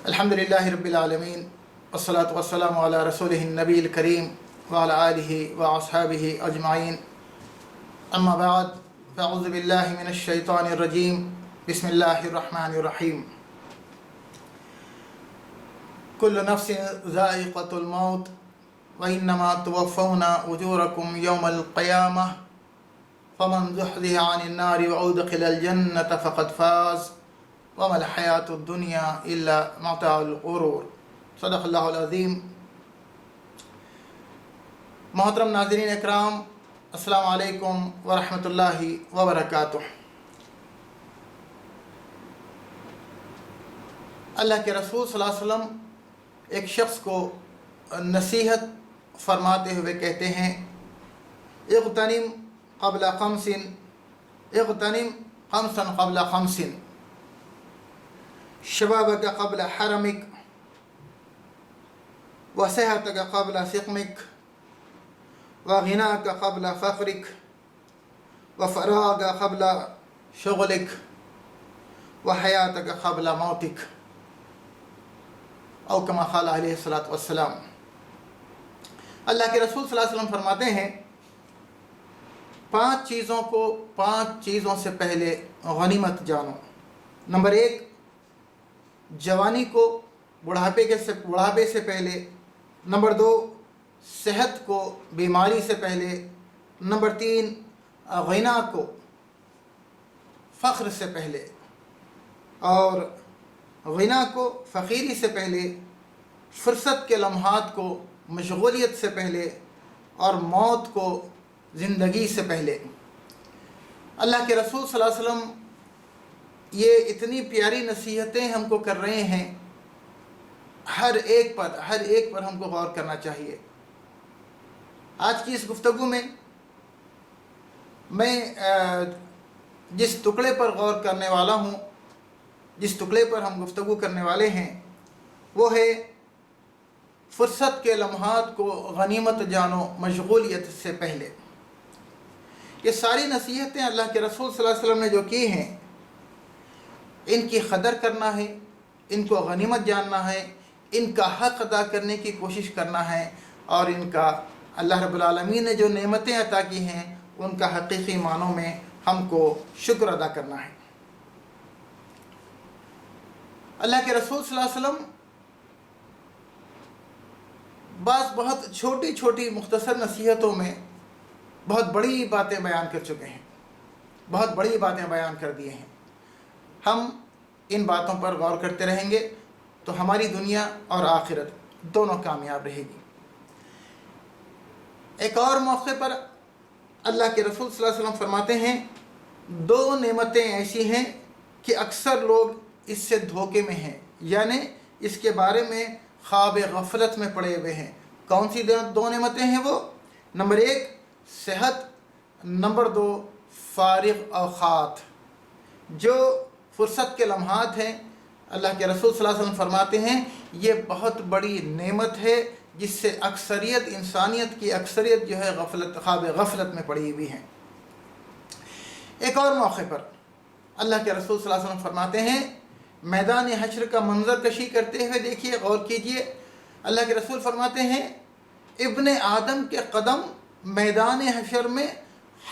الحمدللہ رب العالمین والصلاة والسلام علی رسولہ النبی الکریم وعلی آلہ واصحابہ اجمعین اما بعد فاعوذ باللہ من الشیطان الرجیم بسم اللہ الرحمن الرحیم کل نفس ذائقۃ الموت وانما توفون اجورکم یوم القیامہ فمن زحزح عن النار وادخل الجنة فقد فاز وما الحیات الدنیا الا متاع الغرور صدق اللہ العظیم۔ محترم ناظرین اکرام، السلام علیکم ورحمۃ اللہ وبرکاتہ۔ اللہ کے رسول صلی اللہ علیہ وسلم ایک شخص کو نصیحت فرماتے ہوئے کہتے ہیں، اغتنم قبل خمس، اغتنم خمسا قبل خمس، شبابك قبل حرمك وصحتك قبل سقمك وغناك قبل فقرك وفراغك قبل شغلك وحياتك قبل موتك، او كما قال علیہ الصلاۃ والسلام۔ اللہ کے رسول صلی اللہ علیہ وسلم فرماتے ہیں، 5 چیزوں کو 5 چیزوں سے پہلے غنیمت جانو۔ نمبر 1، جوانی کو بڑھاپے سے پہلے۔ نمبر 2، صحت کو بیماری سے پہلے۔ نمبر 3، غنا کو فخر سے پہلے، اور غنا کو فقیری سے پہلے، فرصت کے لمحات کو مشغولیت سے پہلے، اور موت کو زندگی سے پہلے۔ اللہ کے رسول صلی اللہ علیہ وسلم یہ اتنی پیاری نصیحتیں ہم کو کر رہے ہیں، ہر ایک پر ہم کو غور کرنا چاہیے۔ آج کی اس گفتگو میں میں جس ٹکڑے پر غور کرنے والا ہوں، جس ٹکڑے پر ہم گفتگو کرنے والے ہیں، وہ ہے فرصت کے لمحات کو غنیمت جانو مشغولیت سے پہلے۔ یہ ساری نصیحتیں اللہ کے رسول صلی اللہ علیہ وسلم نے جو کی ہیں، ان کی قدر کرنا ہے، ان کو غنیمت جاننا ہے، ان کا حق ادا کرنے کی کوشش کرنا ہے، اور ان کا اللہ رب العالمین نے جو نعمتیں عطا کی ہیں ان کا حقیقی معنوں میں ہم کو شکر ادا کرنا ہے۔ اللہ کے رسول صلی اللہ علیہ وسلم بعض بہت چھوٹی چھوٹی مختصر نصیحتوں میں بہت بڑی باتیں بیان کر چکے ہیں، بہت بڑی باتیں بیان کر دیے ہیں۔ ہم ان باتوں پر غور کرتے رہیں گے تو ہماری دنیا اور آخرت دونوں کامیاب رہے گی۔ ایک اور موقع پر اللہ کے رسول صلی اللہ علیہ وسلم فرماتے ہیں، 2 نعمتیں ایسی ہیں کہ اکثر لوگ اس سے دھوکے میں ہیں، یعنی اس کے بارے میں خواب غفلت میں پڑے ہوئے ہیں۔ کون سی 2 نعمتیں ہیں وہ؟ نمبر 1، صحت۔ نمبر 2، فارغ اوقات۔ جو فرصت کے لمحات ہیں، اللہ کے رسول صلی اللہ علیہ وسلم فرماتے ہیں یہ بہت بڑی نعمت ہے، جس سے انسانیت کی اکثریت جو ہے خواب غفلت میں پڑی ہوئی ہیں۔ ایک اور موقع پر اللہ کے رسول صلی اللہ علیہ وسلم فرماتے ہیں، میدان حشر کا منظر کشی کرتے ہوئے دیکھیے، غور کیجئے۔ اللہ کے رسول فرماتے ہیں، ابن آدم کے قدم میدان حشر میں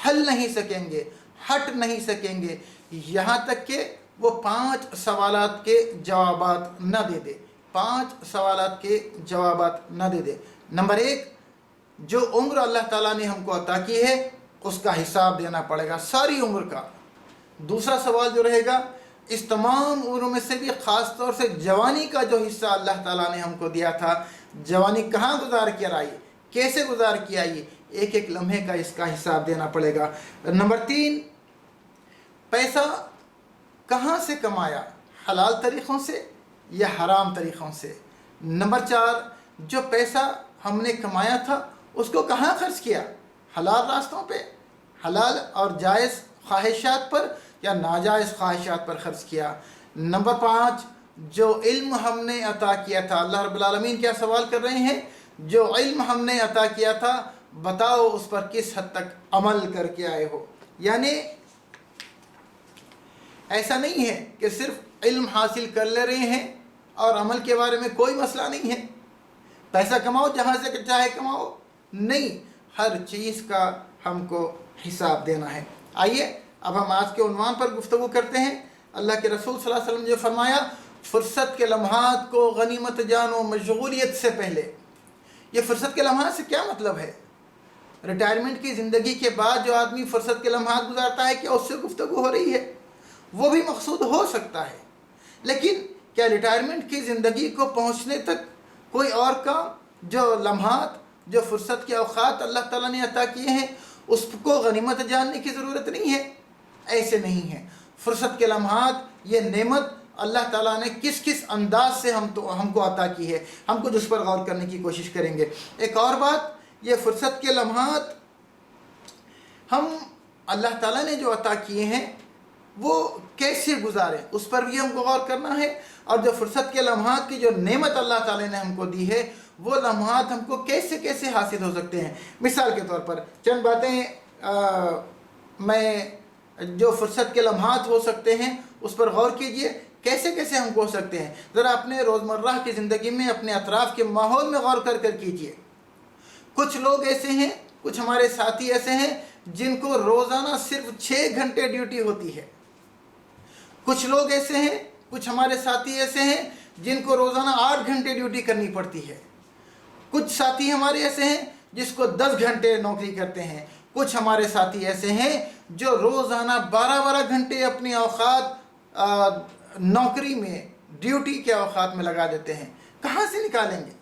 ہل نہیں سکیں گے، ہٹ نہیں سکیں گے، یہاں تک کہ وہ 5 سوالات کے جوابات نہ دے دے، 5 سوالات کے جوابات نہ دے دے۔ نمبر 1، جو عمر اللہ تعالیٰ نے ہم کو عطا کی ہے اس کا حساب دینا پڑے گا، ساری عمر کا۔ دوسرا سوال جو رہے گا، اس تمام عمر میں سے بھی خاص طور سے جوانی کا جو حصہ اللہ تعالیٰ نے ہم کو دیا تھا، جوانی کہاں گزار کر آئی، کیسے گزار کی آئی، ایک لمحے کا اس کا حساب دینا پڑے گا۔ نمبر 3، پیسہ کہاں سے کمایا، حلال طریقوں سے یا حرام طریقوں سے۔ نمبر 4، جو پیسہ ہم نے کمایا تھا اس کو کہاں خرچ کیا، حلال راستوں پہ، حلال اور جائز خواہشات پر یا ناجائز خواہشات پر خرچ کیا؟ نمبر 5، جو علم ہم نے عطا کیا تھا، اللہ رب العالمین کیا سوال کر رہے ہیں؟ جو علم ہم نے عطا کیا تھا بتاؤ اس پر کس حد تک عمل کر کے آئے ہو؟ یعنی ایسا نہیں ہے کہ صرف علم حاصل کر لے رہے ہیں اور عمل کے بارے میں کوئی مسئلہ نہیں ہے، پیسہ کماؤ جہاں سے چاہے کماؤ، نہیں، ہر چیز کا ہم کو حساب دینا ہے۔ آئیے اب ہم آج کے عنوان پر گفتگو کرتے ہیں۔ اللہ کے رسول صلی اللہ علیہ وسلم نے جو فرمایا، فرصت کے لمحات کو غنیمت جانو مشغولیت سے پہلے۔ یہ فرصت کے لمحات سے کیا مطلب ہے؟ ریٹائرمنٹ کی زندگی کے بعد جو آدمی فرصت کے لمحات گزارتا ہے، کیا اس سے گفتگو ہو رہی ہے؟ وہ بھی مقصود ہو سکتا ہے، لیکن کیا ریٹائرمنٹ کی زندگی کو پہنچنے تک کوئی اور کام، جو لمحات، جو فرصت کے اوقات اللہ تعالیٰ نے عطا کیے ہیں، اس کو غنیمت جاننے کی ضرورت نہیں ہے؟ ایسے نہیں ہے۔ فرصت کے لمحات یہ نعمت اللہ تعالیٰ نے کس کس انداز سے ہم کو عطا کی ہے، ہم کو جس پر غور کرنے کی کوشش کریں گے۔ ایک اور بات، یہ فرصت کے لمحات ہم اللہ تعالیٰ نے جو عطا کیے ہیں وہ کیسے گزاریں، اس پر بھی ہم کو غور کرنا ہے، اور جو فرصت کے لمحات کی جو نعمت اللہ تعالیٰ نے ہم کو دی ہے، وہ لمحات ہم کو کیسے کیسے حاصل ہو سکتے ہیں۔ مثال کے طور پر چند باتیں میں جو فرصت کے لمحات ہو سکتے ہیں اس پر غور کیجئے، کیسے کیسے ہم کو ہو سکتے ہیں۔ ذرا اپنے روزمرہ کی زندگی میں اپنے اطراف کے ماحول میں غور کر کیجئے۔ کچھ لوگ ایسے ہیں، کچھ ہمارے ساتھی ایسے ہیں جن کو روزانہ صرف 6 گھنٹے ڈیوٹی ہوتی ہے۔ کچھ لوگ ایسے ہیں، کچھ ہمارے ساتھی ایسے ہیں جن کو روزانہ 8 گھنٹے ڈیوٹی کرنی پڑتی ہے۔ کچھ ساتھی ہمارے ایسے ہیں جس کو 10 گھنٹے نوکری کرتے ہیں۔ کچھ ہمارے ساتھی ایسے ہیں جو روزانہ 12 گھنٹے اپنے اوقات نوکری میں، ڈیوٹی کے اوقات میں لگا دیتے ہیں۔ کہاں سے نکالیں گے؟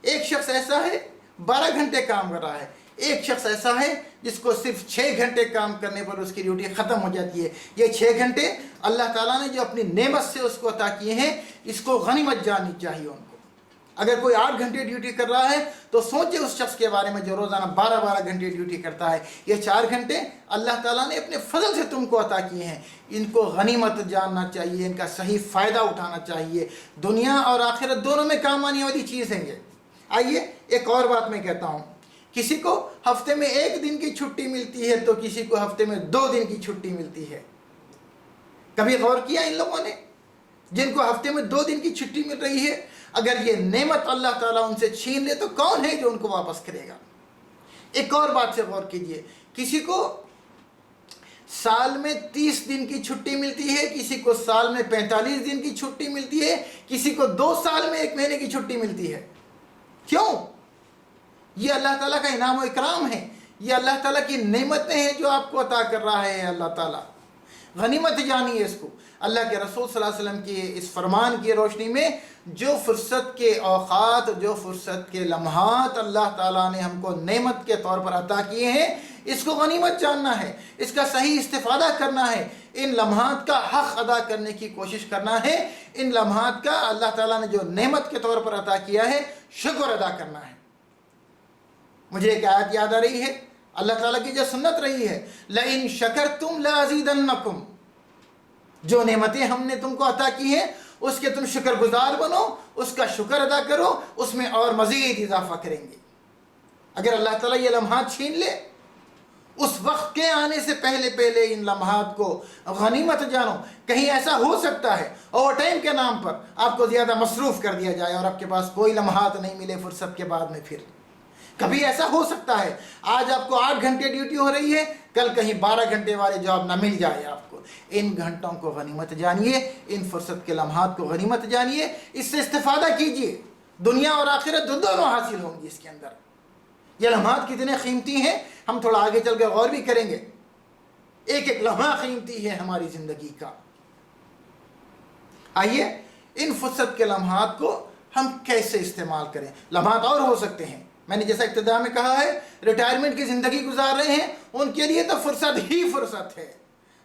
ایک شخص ایسا ہے 12 گھنٹے کام کر رہا ہے، ایک شخص ایسا ہے جس کو صرف 6 گھنٹے کام کرنے پر اس کی ڈیوٹی ختم ہو جاتی ہے۔ یہ 6 گھنٹے اللہ تعالیٰ نے جو اپنی نعمت سے اس کو عطا کیے ہیں، اس کو غنیمت جاننی چاہیے ان کو۔ اگر کوئی 8 گھنٹے ڈیوٹی کر رہا ہے تو سوچے اس شخص کے بارے میں جو روزانہ 12 گھنٹے ڈیوٹی کرتا ہے۔ یہ 4 گھنٹے اللہ تعالیٰ نے اپنے فضل سے تم کو عطا کیے ہیں، ان کو غنیمت جاننا چاہیے، ان کا صحیح فائدہ اٹھانا چاہیے۔ دنیا اور آخرت دونوں میں کام آنے والی چیز ہیں یہ۔ آئیے ایک اور بات میں کہتا ہوں، کسی کو ہفتے میں 1 دن کی چھٹی ملتی ہے تو کسی کو ہفتے میں 2 دن کی چھٹی ملتی ہے۔ کبھی غور کیا ان لوگوں نے جن کو ہفتے میں 2 دن کی چھٹی مل رہی ہے؟ اگر یہ نعمت اللہ تعالیٰ ان سے چھین لے تو کون ہے جو ان کو واپس کرے گا؟ ایک اور بات سے غور کیجئے، کسی کو سال میں 30 دن کی چھٹی ملتی ہے، کسی کو سال میں 45 دن کی چھٹی ملتی ہے، کسی کو 2 سال میں 1 مہینے کی چھٹی ملتی ہے۔ کیوں؟ یہ اللہ تعالیٰ کا انعام و اکرام ہے، یہ اللہ تعالیٰ کی نعمتیں ہیں جو آپ کو عطا کر رہا ہے اللہ تعالیٰ۔ غنیمت جانیے اس کو۔ اللہ کے رسول صلی اللہ علیہ وسلم کی اس فرمان کی روشنی میں جو فرصت کے اوقات، جو فرصت کے لمحات اللہ تعالیٰ نے ہم کو نعمت کے طور پر عطا کیے ہیں، اس کو غنیمت جاننا ہے، اس کا صحیح استفادہ کرنا ہے، ان لمحات کا حق ادا کرنے کی کوشش کرنا ہے، ان لمحات کا اللہ تعالیٰ نے جو نعمت کے طور پر عطا کیا ہے شکر ادا کرنا ہے۔ مجھے ایک آیت یاد آ رہی ہے، اللہ تعالیٰ کی جو سنت رہی ہے، لَإِن شَكَرْتُمْ لَأَزِيدَنَّكُمْ، جو نعمتیں ہم نے تم کو عطا کی ہیں اس کے تم شکر گزار بنو، اس کا شکر ادا کرو، اس میں اور مزید اضافہ کریں گے۔ اگر اللہ تعالیٰ یہ لمحات چھین لے، اس وقت کے آنے سے پہلے ان لمحات کو غنیمت جانو۔ کہیں ایسا ہو سکتا ہے اوور ٹائم کے نام پر آپ کو زیادہ مصروف کر دیا جائے اور آپ کے پاس کوئی لمحات نہیں ملے فرصت کے بعد میں۔ پھر کبھی ایسا ہو سکتا ہے آج آپ کو 8 گھنٹے ڈیوٹی ہو رہی ہے، کل کہیں 12 گھنٹے والے جاب نہ مل جائے آپ کو۔ ان گھنٹوں کو غنیمت جانیے، ان فرصت کے لمحات کو غنیمت جانیے، اس سے استفادہ کیجئے، دنیا اور آخرت دونوں حاصل ہوں گی اس کے اندر۔ یہ لمحات کتنے قیمتی ہیں ہم تھوڑا آگے چل کے غور بھی کریں گے۔ ایک ایک لمحہ قیمتی ہے ہماری زندگی کا۔ آئیے ان فرصت کے لمحات کو ہم کیسے استعمال کریں۔ لمحات اور ہو سکتے ہیں، میں نے جیسا ابتدا میں کہا ہے، ریٹائرمنٹ کی زندگی گزار رہے ہیں ان کے لیے تو فرصت ہی فرصت ہے،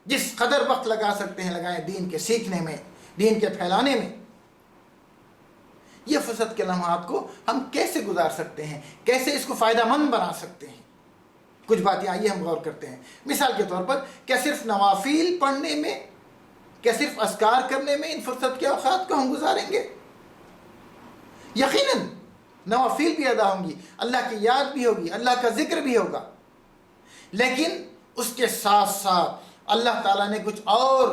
جس قدر وقت لگا سکتے ہیں لگائیں دین کے سیکھنے میں، دین کے پھیلانے میں۔ یہ فرصت کے لمحات کو ہم کیسے گزار سکتے ہیں، کیسے اس کو فائدہ مند بنا سکتے ہیں۔ کچھ باتیں آئیے ہم غور کرتے ہیں. مثال کے طور پر کیا صرف نوافل پڑھنے میں، کیا صرف اذکار کرنے میں ان فرصت کے اوقات کو ہم گزاریں گے؟ یقیناً نوافل بھی ادا ہوں گی، اللہ کی یاد بھی ہوگی، اللہ کا ذکر بھی ہوگا، لیکن اس کے ساتھ ساتھ اللہ تعالیٰ نے کچھ اور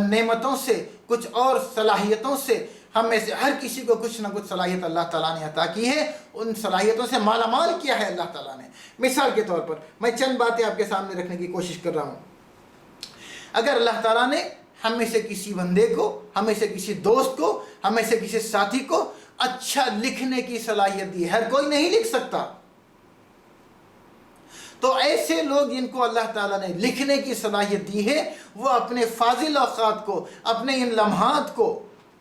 نعمتوں سے، کچھ اور صلاحیتوں سے ہم میں سے ہر کسی کو کچھ نہ کچھ صلاحیت اللہ تعالیٰ نے عطا کی ہے. ان صلاحیتوں سے مالا مال کیا ہے اللہ تعالیٰ نے. مثال کے طور پر میں چند باتیں آپ کے سامنے رکھنے کی کوشش کر رہا ہوں. اگر اللہ تعالیٰ نے ہم میں سے کسی بندے کو، ہم میں سے کسی دوست کو، ہم میں سے کسی ساتھی کو اچھا لکھنے کی صلاحیت دی ہے، ہر کوئی نہیں لکھ سکتا، تو ایسے لوگ جن کو اللہ تعالیٰ نے لکھنے کی صلاحیت دی ہے، وہ اپنے فاضل اوقات کو، اپنے ان لمحات کو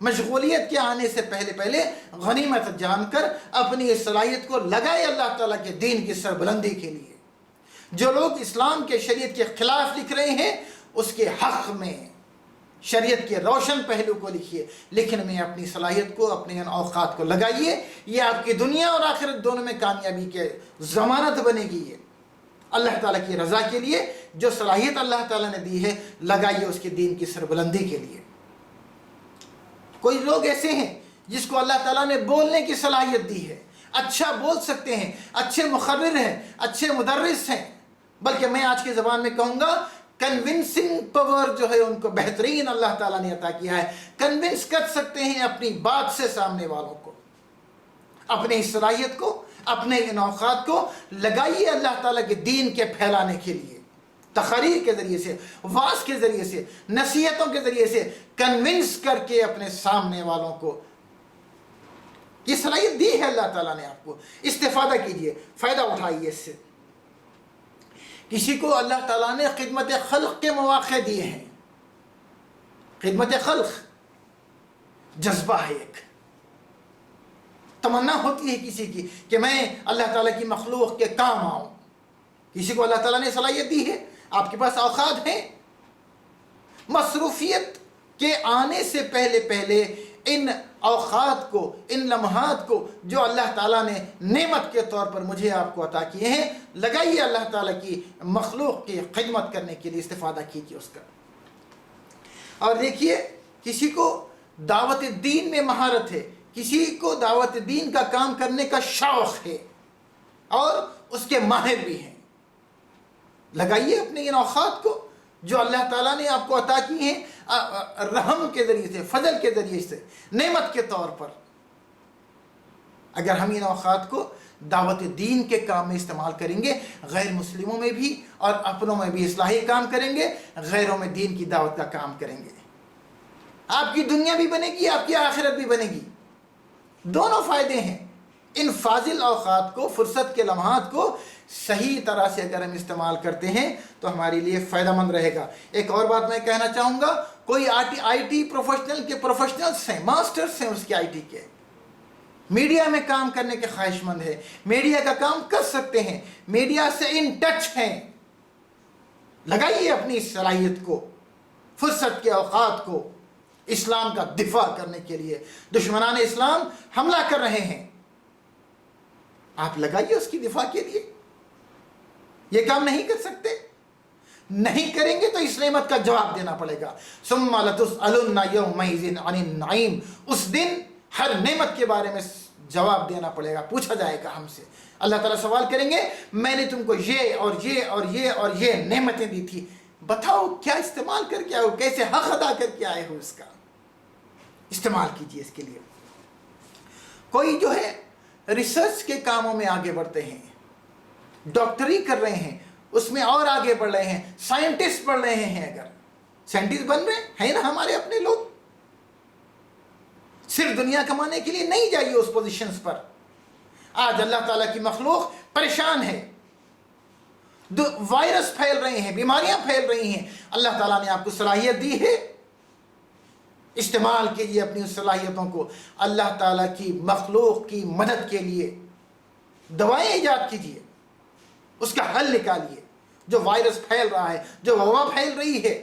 مشغولیت کے آنے سے پہلے غنیمت جان کر اپنی اس صلاحیت کو لگائے اللہ تعالیٰ کے دین کی سربلندی کے لیے. جو لوگ اسلام کے شریعت کے خلاف لکھ رہے ہیں، اس کے حق میں شریعت کے روشن پہلو کو لکھیے، لکھنے میں اپنی صلاحیت کو، اپنے ان اوقات کو لگائیے. یہ آپ کی دنیا اور آخرت دونوں میں کامیابی کے ضمانت بنے گی. یہ اللہ تعالیٰ کی رضا کے لیے جو صلاحیت اللہ تعالیٰ نے دی ہے، لگائیے اس کے دین کی سربلندی کے لیے. کوئی لوگ ایسے ہیں جس کو اللہ تعالیٰ نے بولنے کی صلاحیت دی ہے، اچھا بول سکتے ہیں، اچھے مخرر ہیں، اچھے مدرس ہیں، بلکہ میں آج کی زبان میں کہوں گا کنونسنگ پاور جو ہے ان کو بہترین اللہ تعالیٰ نے عطا کیا ہے. کنونس کر سکتے ہیں اپنی بات سے سامنے والوں کو. اپنے اس صلاحیت کو، اپنے ان اوقات کو لگائیے اللہ تعالیٰ کے دین کے پھیلانے کے لیے. تقریر کے ذریعے سے، واعظ کے ذریعے سے، نصیحتوں کے ذریعے سے کنونس کر کے اپنے سامنے والوں کو یہ صلاحیت دی ہے اللہ تعالیٰ نے آپ کو. استفادہ کیجئے، فائدہ اٹھائیے اس سے. کسی کو اللہ تعالیٰ نے خدمت خلق کے مواقع دیے ہیں. خدمت خلق جذبہ ہے، ایک تمنا ہوتی ہے کسی کی کہ میں اللہ تعالیٰ کی مخلوق کے کام آؤں. کسی کو اللہ تعالیٰ نے صلاحیت دی ہے، آپ کے پاس اوقات ہیں. مصروفیت کے آنے سے پہلے ان اوقات کو، ان لمحات کو جو اللہ تعالیٰ نے نعمت کے طور پر مجھے آپ کو عطا کیے ہیں، لگائیے اللہ تعالیٰ کی مخلوق کی خدمت کرنے کے لیے، استفادہ کیجیے اس کا. اور دیکھیے، کسی کو دعوت دین میں مہارت ہے، کسی کو دعوت دین کا کام کرنے کا شوق ہے اور اس کے ماہر بھی ہیں. لگائیے اپنے ان اوقات کو جو اللہ تعالیٰ نے آپ کو عطا کی ہیں، رحم کے ذریعے سے، فضل کے ذریعے سے، نعمت کے طور پر. اگر ہم ان اوقات کو دعوت دین کے کام میں استعمال کریں گے، غیر مسلموں میں بھی اور اپنوں میں بھی اصلاحی کام کریں گے، غیروں میں دین کی دعوت کا کام کریں گے، آپ کی دنیا بھی بنے گی، آپ کی آخرت بھی بنے گی. دونوں فائدے ہیں. ان فاضل اوقات کو، فرصت کے لمحات کو صحیح طرح سے اگر ہم استعمال کرتے ہیں تو ہمارے لیے فائدہ مند رہے گا. ایک اور بات میں کہنا چاہوں گا، کوئی آئی ٹی پروفیشنل کے پروفیشنلز ہیں، ماسٹرز ہیں اس کے آئی ٹی کے، میڈیا میں کام کرنے کے خواہش مند ہے، میڈیا کا کام کر سکتے ہیں، میڈیا سے ان ٹچ ہیں. لگائیے اپنی صلاحیت کو، فرصت کے اوقات کو اسلام کا دفاع کرنے کے لیے. دشمنان اسلام حملہ کر رہے ہیں، آپ لگائیے اس کی دفاع کے لیے. یہ کام نہیں کر سکتے، نہیں کریں گے تو اس نعمت کا جواب دینا پڑے گا. ثم لتسألن یومئذ عن النعیم. اس دن ہر نعمت کے بارے میں جواب دینا پڑے گا، پوچھا جائے گا ہم سے. اللہ تعالیٰ سوال کریں گے، میں نے تم کو یہ اور یہ اور یہ اور یہ نعمتیں دی تھی، بتاؤ کیا استعمال کر کے آئے ہو، کیسے حق ادا کر کے آئے ہو. اس کا استعمال کیجیے اس کے لیے. کوئی جو ہے ریسرچ کے کاموں میں آگے بڑھتے ہیں، ڈاکٹری کر رہے ہیں، اس میں اور آگے بڑھ رہے ہیں، سائنٹسٹ بڑھ رہے ہیں. اگر سائنٹسٹ بن رہے ہیں نا ہمارے اپنے لوگ، صرف دنیا کمانے کے لیے نہیں جائیے اس پوزیشنز پر. آج اللہ تعالیٰ کی مخلوق پریشان ہے، وائرس پھیل رہے ہیں، بیماریاں پھیل رہی ہیں. اللہ تعالیٰ نے آپ کو صلاحیت دی ہے، استعمال کیجیے اپنی صلاحیتوں کو اللہ تعالیٰ کی مخلوق کی مدد کے لیے. دوائیں ایجاد کیجیے، اس کا حل نکالیے. جو وائرس پھیل رہا ہے، جو وبا پھیل رہی ہے،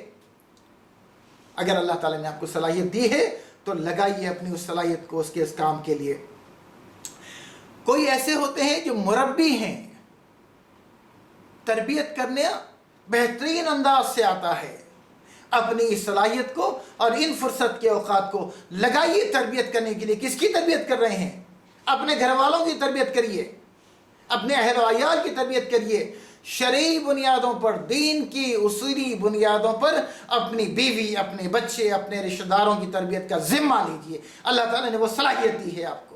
اگر اللہ تعالیٰ نے آپ کو صلاحیت دی ہے تو لگائیے اپنی اس صلاحیت کو اس کام کے لیے. کوئی ایسے ہوتے ہیں جو مربی ہیں، تربیت کرنا بہترین انداز سے آتا ہے۔ اپنی اس صلاحیت کو اور ان فرصت کے اوقات کو لگائیے تربیت کرنے کے لیے۔ کس کی تربیت کر رہے ہیں؟ اپنے گھر والوں کی تربیت کریے، اپنے اہل و عیال کی تربیت کریے، شرعی بنیادوں پر، دین کی اصولی بنیادوں پر اپنی بیوی، اپنے بچے، اپنے رشتہ داروں کی تربیت کا ذمہ لیجیے۔ اللہ تعالیٰ نے وہ صلاحیت دی ہے آپ کو۔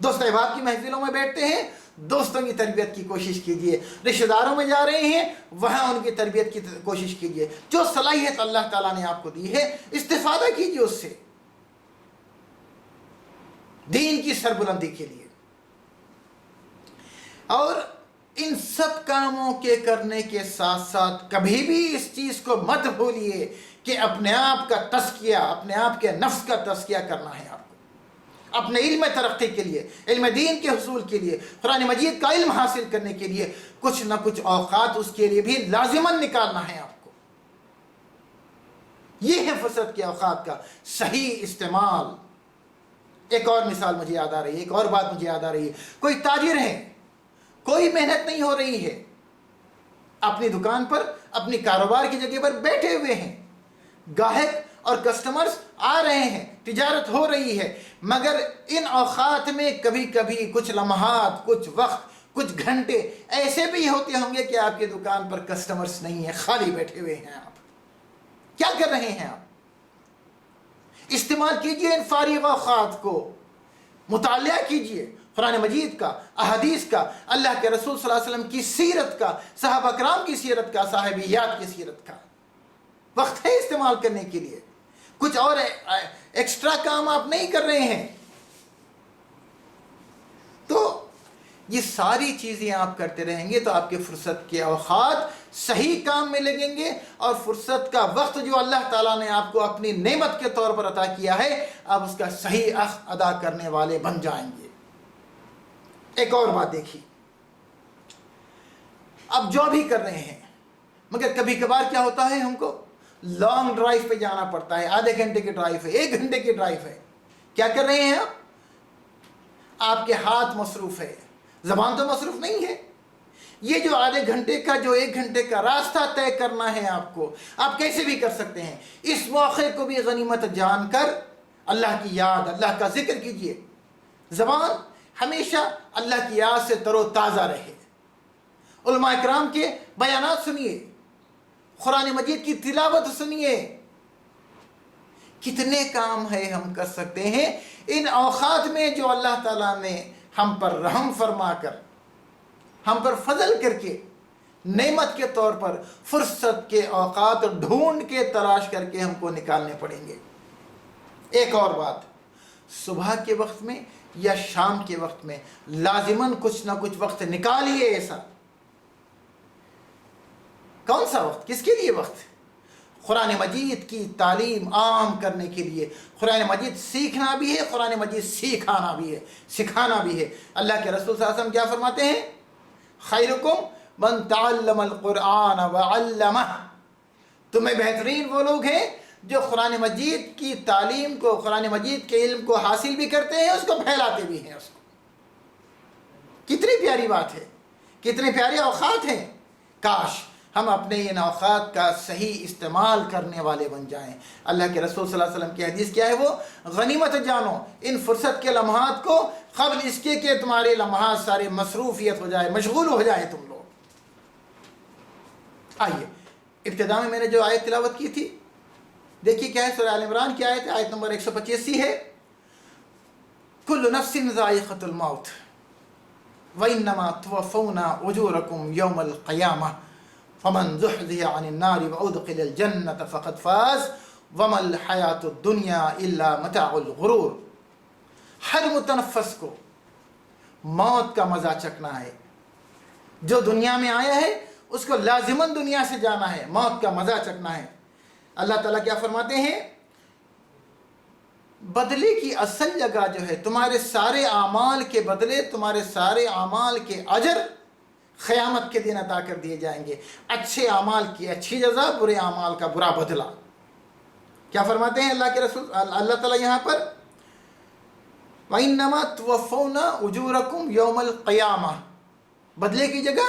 دوست احباب کی محفلوں میں بیٹھتے ہیں، دوستوں کی تربیت کی کوشش کیجیے۔ رشتہ داروں میں جا رہے ہیں، وہاں ان کی تربیت کی کوشش کیجیے۔ جو صلاحیت اللہ تعالیٰ نے آپ کو دی ہے استفادہ کیجیے اس سے، دین کی سربلندی کے لیے۔ اور ان سب کاموں کے کرنے کے ساتھ ساتھ کبھی بھی اس چیز کو مت بھولیے کہ اپنے آپ کا تزکیہ، اپنے آپ کے نفس کا تزکیہ کرنا ہے آپ کو، اپنے علم ترقی کے لیے، علم دین کے حصول کے لیے، قرآن مجید کا علم حاصل کرنے کے لیے کچھ نہ کچھ اوقات اس کے لیے بھی لازماً نکالنا ہے آپ کو۔ یہ ہے فرصت کے اوقات کا صحیح استعمال۔ ایک اور مثال مجھے یاد آ رہی ہے، ایک اور بات مجھے یاد آ رہی ہے۔ کوئی تاجر ہے، کوئی محنت نہیں ہو رہی ہے، اپنی دکان پر، اپنی کاروبار کی جگہ پر بیٹھے ہوئے ہیں، گاہک اور کسٹمرز آ رہے ہیں، تجارت ہو رہی ہے، مگر ان اوقات میں کبھی کبھی کچھ لمحات، کچھ وقت، کچھ گھنٹے ایسے بھی ہوتے ہوں گے کہ آپ کی دکان پر کسٹمرز نہیں ہیں، خالی بیٹھے ہوئے ہیں۔ آپ کیا کر رہے ہیں؟ آپ استعمال کیجئے ان فارغ اوقات کو، مطالعہ کیجئے قرآن مجید کا، احادیث کا، اللہ کے رسول صلی اللہ علیہ وسلم کی سیرت کا، صحابہ کرام کی سیرت کا، صحابیات کی سیرت کا۔ وقت ہے استعمال کرنے کے لیے، کچھ اور ایکسٹرا کام آپ نہیں کر رہے ہیں۔ تو یہ ساری چیزیں آپ کرتے رہیں گے تو آپ کے فرصت کے اوقات صحیح کام میں لگیں گے، اور فرصت کا وقت جو اللہ تعالیٰ نے آپ کو اپنی نعمت کے طور پر عطا کیا ہے، آپ اس کا صحیح حق ادا کرنے والے بن جائیں گے۔ ایک اور بات دیکھیے، اب جو بھی کر رہے ہیں، مگر کبھی کبھار کیا ہوتا ہے، ہم کو لانگ ڈرائیو پہ جانا پڑتا ہے، آدھے گھنٹے کی ڈرائیو ہے، 1 گھنٹے کی ڈرائیو ہے۔ کیا کر رہے ہیں آپ کے ہاتھ مصروف ہے، زبان تو مصروف نہیں ہے۔ یہ جو آدھے گھنٹے کا، جو 1 گھنٹے کا راستہ طے کرنا ہے آپ کو، آپ کیسے بھی کر سکتے ہیں۔ اس موقع کو بھی غنیمت جان کر اللہ کی یاد، اللہ کا ذکر کیجیے۔ زبان ہمیشہ اللہ کی یاد سے تر و تازہ رہے۔ علماء اکرام کے بیانات سنیے، قرآن مجید کی تلاوت سنیے۔ کتنے کام ہے ہم کر سکتے ہیں ان اوقات میں جو اللہ تعالیٰ نے ہم پر رحم فرما کر، ہم پر فضل کر کے، نعمت کے طور پر فرصت کے اوقات ڈھونڈ کے تلاش کر کے ہم کو نکالنے پڑیں گے۔ ایک اور بات، صبح کے وقت میں یا شام کے وقت میں لازماً کچھ نہ کچھ وقت نکالیے۔ ایسا کون سا وقت؟ کس کے لیے وقت؟ قرآن مجید کی تعلیم عام کرنے کے لیے۔ قرآن مجید سیکھنا بھی ہے، قرآن مجید سکھانا بھی ہے، سکھانا بھی ہے۔ اللہ کے رسول صلی اللہ علیہ وسلم کیا فرماتے ہیں؟ خیرکم من تعلم القرآن وعلمہ۔ تمہیں بہترین وہ لوگ ہیں جو قرآن مجید کی تعلیم کو، قرآن مجید کے علم کو حاصل بھی کرتے ہیں، اس کو پھیلاتے بھی ہیں۔ اس کو کتنی پیاری بات ہے، کتنے پیارے اوقات ہیں۔ کاش ہم اپنے ان اوقات کا صحیح استعمال کرنے والے بن جائیں۔ اللہ کے رسول صلی اللہ علیہ وسلم کی حدیث کیا ہے؟ وہ غنیمت جانو ان فرصت کے لمحات کو قبل اس کے کہ تمہارے لمحات سارے مصروفیت ہو جائے، مشغول ہو جائیں تم لوگ۔ آئیے ابتدا میں نے جو آیت تلاوت کی تھی، دیکھیے کیا ہے، سورہ آل عمران کی آیت، آیت نمبر 185 ہے۔ کل نفس ذائقۃ الموت وانما توفون اجورکم یوم القیامہ فمن زحزح عن النار وادخل الجنة فقد فاز وما الحیاۃ الدنیا الا متاع الغرور۔ ہر متنفس کو موت کا مزہ چکھنا ہے۔ جو دنیا میں آیا ہے اس کو لازماً دنیا سے جانا ہے، موت کا مزہ چکھنا ہے۔ اللہ تعالیٰ کیا فرماتے ہیں؟ بدلے کی اصل جگہ جو ہے، تمہارے سارے اعمال کے بدلے، تمہارے سارے اعمال کے اجر قیامت کے دن عطا کر دیے جائیں گے۔ اچھے اعمال کی اچھی جزا، برے اعمال کا برا بدلہ۔ کیا فرماتے ہیں اللہ کے رسول، اللہ تعالیٰ یہاں پر؟ وَإِنَّمَا تُوَفَّوْنَ أُجُورَكُمْ يَوْمَ الْقِيَامَةِ، بدلے کی جگہ